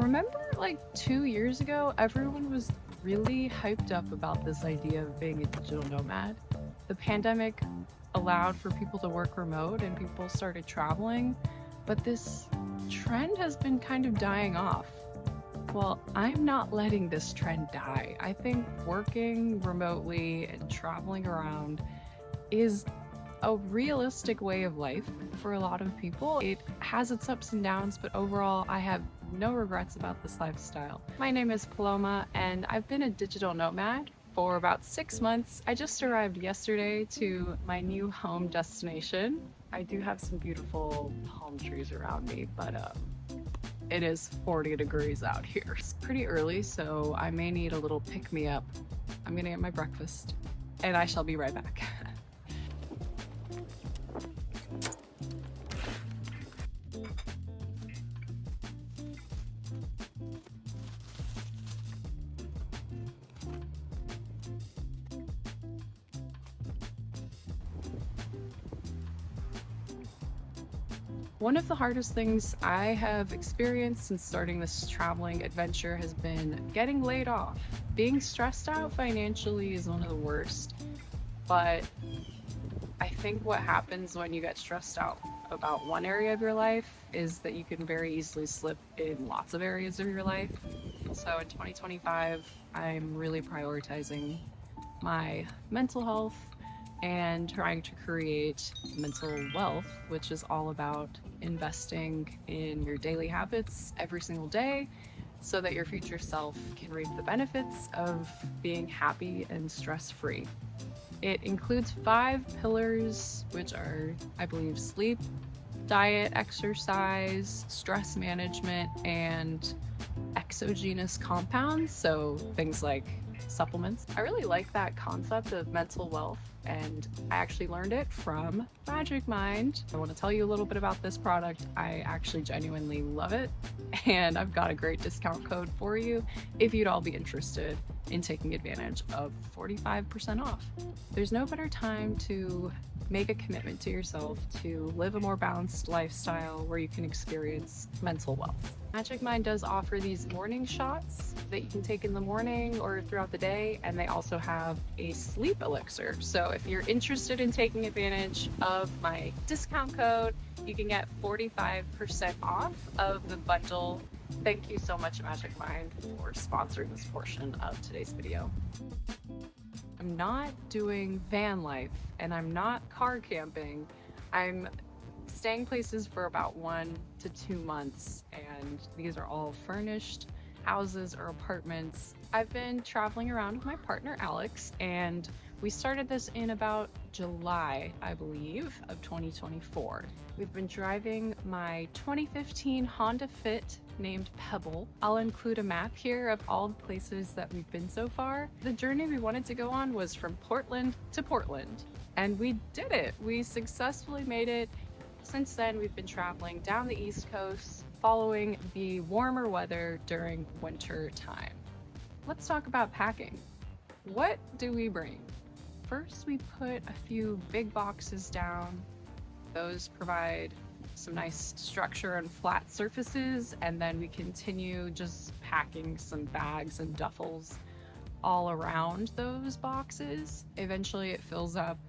Remember like 2 years ago, everyone was really hyped up about this idea of being a digital nomad. The pandemic allowed for people to work remote and people started traveling, but this trend has been kind of dying off. Well, I'm not letting this trend die. I think working remotely and traveling around is a realistic way of life for a lot of people. It has its ups and downs, but overall, I have no regrets about this lifestyle. My name is Paloma, and I've been a digital nomad for about 6 months. I just arrived yesterday to my new home destination. I do have some beautiful palm trees around me, but it is 40 degrees out here. It's pretty early, so I may need a little pick-me-up. I'm gonna get my breakfast, and I shall be right back. One of the hardest things I have experienced since starting this traveling adventure has been getting laid off. Being stressed out financially is one of the worst, but I think what happens when you get stressed out about one area of your life is that you can very easily slip in lots of areas of your life. So in 2025, I'm really prioritizing my mental health and trying to create mental wealth, which is all about investing in your daily habits every single day so that your future self can reap the benefits of being happy and stress-free. It includes 5 pillars, which are, I believe, sleep, diet, exercise, stress management, and exogenous compounds, so things like supplements. I really like that concept of mental wealth, and I actually learned it from Magic Mind. I want to tell you a little bit about this product. I actually genuinely love it, and I've got a great discount code for you if you'd all be interested in taking advantage of 45% off. There's no better time to make a commitment to yourself to live a more balanced lifestyle where you can experience mental wealth. Magic Mind does offer these morning shots that you can take in the morning or throughout the day, and they also have a sleep elixir. So if you're interested in taking advantage of my discount code, you can get 45% off of the bundle. Thank you so much, Magic Mind, for sponsoring this portion of today's video. I'm not doing van life and I'm not car camping. I'm staying places for about 1 to 2 months, and these are all furnished houses or apartments. I've been traveling around with my partner Alex, and we started this in about July, I believe, of 2024. We've been driving my 2015 Honda Fit named Pebble. I'll include a map here of all the places that we've been so far. The journey we wanted to go on was from Portland to Portland, and we did it. We successfully made it. Since then, we've been traveling down the East Coast, following the warmer weather during winter time. Let's talk about packing. What do we bring? First, we put a few big boxes down. Those provide some nice structure and flat surfaces, and then we continue just packing some bags and duffels all around those boxes. Eventually, it fills up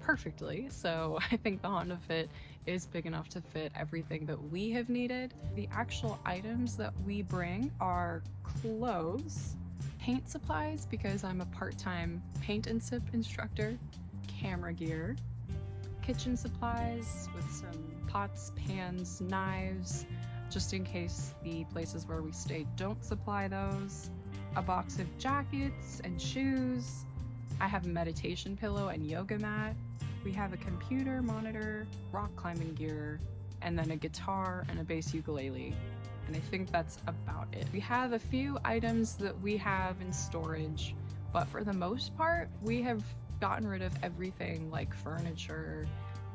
perfectly, so I think the Honda Fit is big enough to fit everything that we have needed. The actual items that we bring are clothes, paint supplies because I'm a part-time paint and sip instructor, camera gear, kitchen supplies with some pots, pans, knives, just in case the places where we stay don't supply those, a box of jackets and shoes. I have a meditation pillow and yoga mat. We have a computer monitor, rock climbing gear, and then a guitar and a bass ukulele. And I think that's about it. We have a few items that we have in storage, but for the most part, we have gotten rid of everything like furniture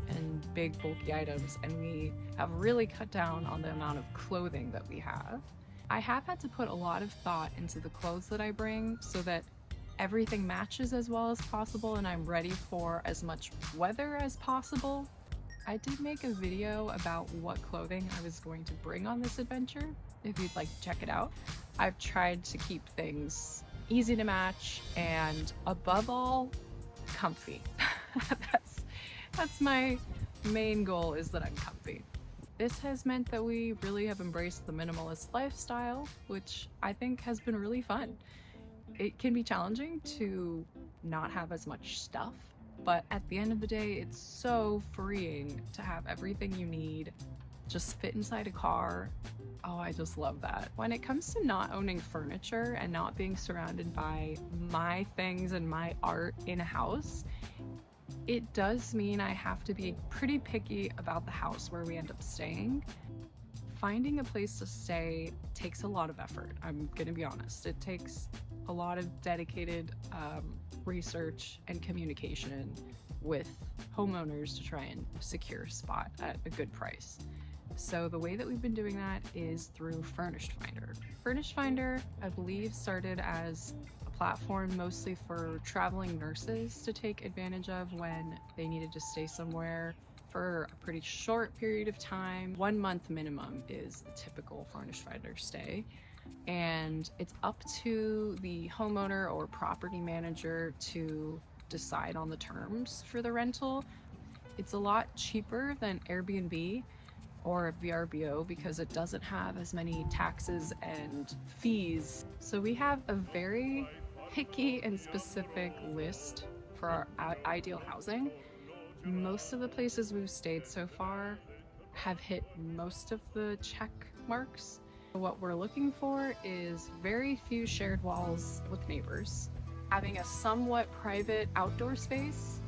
and big bulky items, and we have really cut down on the amount of clothing that we have. I have had to put a lot of thought into the clothes that I bring so that everything matches as well as possible and I'm ready for as much weather as possible. I did make a video about what clothing I was going to bring on this adventure, if you'd like to check it out. I've tried to keep things easy to match and, above all, comfy. That's my main goal, is that I'm comfy. This has meant that we really have embraced the minimalist lifestyle, which I think has been really fun. It can be challenging to not have as much stuff, but at the end of the day, it's so freeing to have everything you need just fit inside a car. Oh, I just love that. When it comes to not owning furniture and not being surrounded by my things and my art in a house, it does mean I have to be pretty picky about the house where we end up staying. Finding a place to stay takes a lot of effort, I'm gonna be honest. It takes a lot of dedicated research and communication with homeowners to try and secure a spot at a good price. So the way that we've been doing that is through Furnished Finder. Furnished Finder, I believe, started as a platform mostly for traveling nurses to take advantage of when they needed to stay somewhere for a pretty short period of time. 1 month minimum is the typical Furnished Finder stay. And it's up to the homeowner or property manager to decide on the terms for the rental. It's a lot cheaper than Airbnb or VRBO because it doesn't have as many taxes and fees. So we have a very picky and specific list for our ideal housing. Most of the places we've stayed so far have hit most of the check marks. What we're looking for is very few shared walls with neighbors, having a somewhat private outdoor space,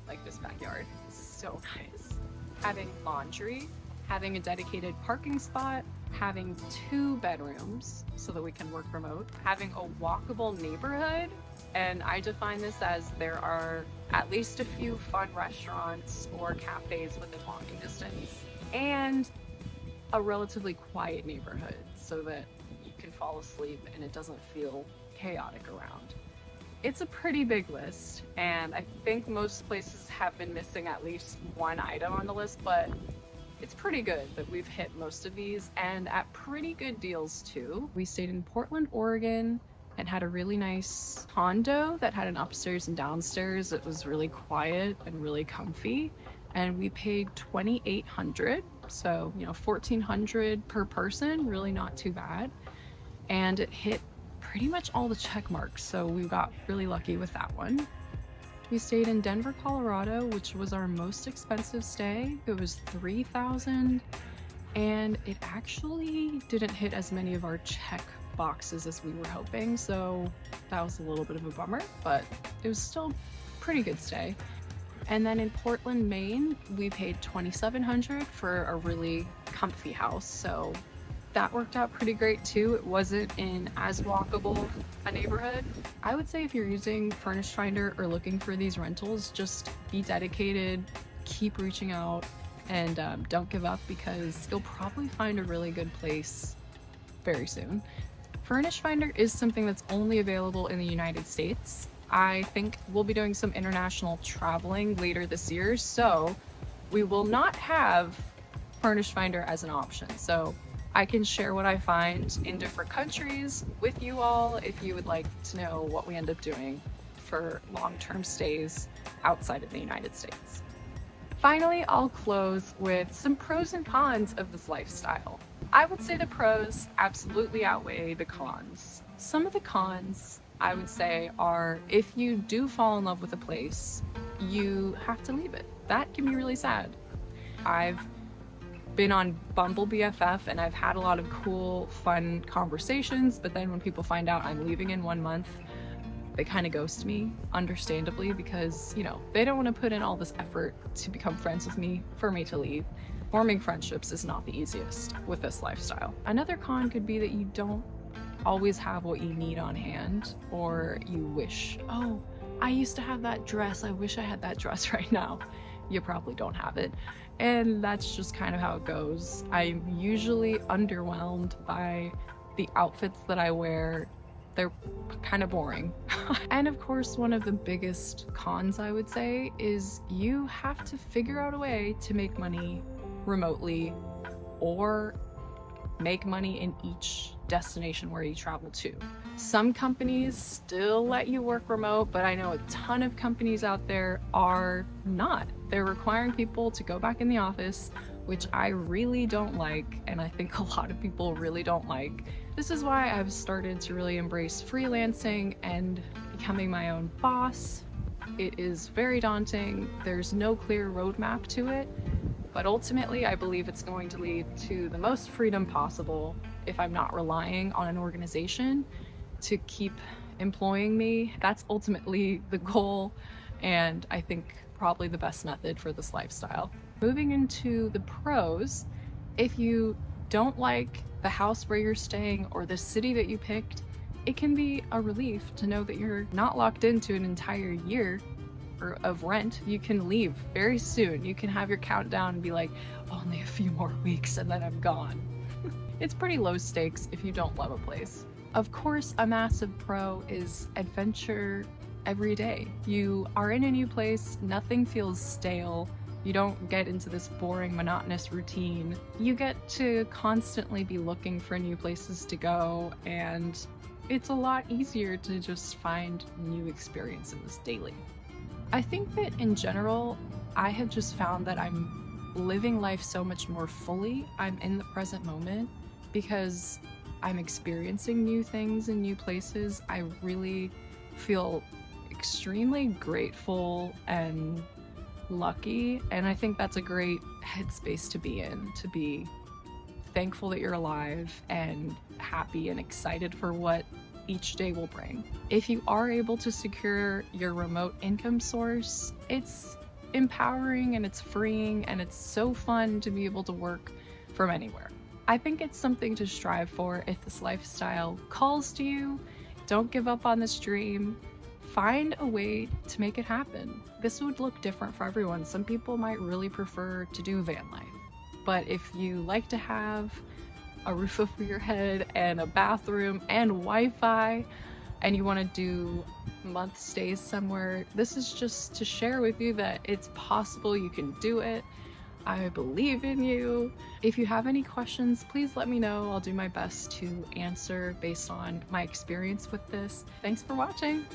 like this backyard, so nice, having laundry, having a dedicated parking spot, having 2 bedrooms so that we can work remote, having a walkable neighborhood, and I define this as there are at least a few fun restaurants or cafes within walking distance, and a relatively quiet neighborhood so that you can fall asleep and it doesn't feel chaotic around. It's a pretty big list, and I think most places have been missing at least one item on the list, but it's pretty good that we've hit most of these, and at pretty good deals too. We stayed in Portland, Oregon, and had a really nice condo that had an upstairs and downstairs. It was really quiet and really comfy, and we paid $2,800, so $1,400 per person, really not too bad, and it hit pretty much all the check marks, so we got really lucky with that one. We stayed in Denver, Colorado, which was our most expensive stay. It was $3,000, and it actually didn't hit as many of our check boxes as we were hoping, so that was a little bit of a bummer, but it was still a pretty good stay. And then in Portland, Maine, we paid $2,700 for a really comfy house, so that worked out pretty great too. It wasn't in as walkable a neighborhood. I would say if you're using Furnished Finder or looking for these rentals, just be dedicated, keep reaching out, and don't give up, because you'll probably find a really good place very soon. Furnished Finder is something that's only available in the United States. I think we'll be doing some international traveling later this year, so we will not have Furnished Finder as an option. So I can share what I find in different countries with you all if you would like to know what we end up doing for long-term stays outside of the United States. Finally, I'll close with some pros and cons of this lifestyle. I would say the pros absolutely outweigh the cons. Some of the cons, I would say, are if you do fall in love with a place, you have to leave it. That can be really sad. I've been on Bumble BFF and I've had a lot of cool, fun conversations, but then when people find out I'm leaving in 1 month, they kind of ghost me, understandably, because, they don't want to put in all this effort to become friends with me for me to leave. Forming friendships is not the easiest with this lifestyle. Another con could be that you don't always have what you need on hand, or you wish, oh, I used to have that dress, I wish I had that dress right now. You probably don't have it. And that's just kind of how it goes. I'm usually underwhelmed by the outfits that I wear. They're kind of boring. And of course, one of the biggest cons, I would say, is you have to figure out a way to make money remotely or make money in each destination where you travel to. Some companies still let you work remote, but I know a ton of companies out there are not. They're requiring people to go back in the office, which I really don't like, and I think a lot of people really don't like. This is why I've started to really embrace freelancing and becoming my own boss. It is very daunting. There's no clear roadmap to it, but ultimately I believe it's going to lead to the most freedom possible if I'm not relying on an organization to keep employing me. That's ultimately the goal, and I think probably the best method for this lifestyle. Moving into the pros, if you don't like the house where you're staying or the city that you picked, it can be a relief to know that you're not locked into an entire year of rent. You can leave very soon. You can have your countdown and be like, only a few more weeks and then I'm gone. It's pretty low stakes if you don't love a place. Of course, a massive pro is adventure every day. You are in a new place, nothing feels stale. You don't get into this boring, monotonous routine. You get to constantly be looking for new places to go, and it's a lot easier to just find new experiences daily. I think that in general, I have just found that I'm living life so much more fully. I'm in the present moment because I'm experiencing new things in new places. I really feel extremely grateful and lucky, and I think that's a great headspace to be in, to be thankful that you're alive and happy and excited for what each day will bring. If you are able to secure your remote income source, it's empowering and it's freeing and it's so fun to be able to work from anywhere. I think it's something to strive for if this lifestyle calls to you. Don't give up on this dream. Find a way to make it happen. This would look different for everyone. Some people might really prefer to do van life, but if you like to have a roof over your head and a bathroom and Wi-Fi, and you want to do month stays somewhere, this is just to share with you that it's possible. You can do it. I believe in you. If you have any questions, please let me know. I'll do my best to answer based on my experience with this. Thanks for watching.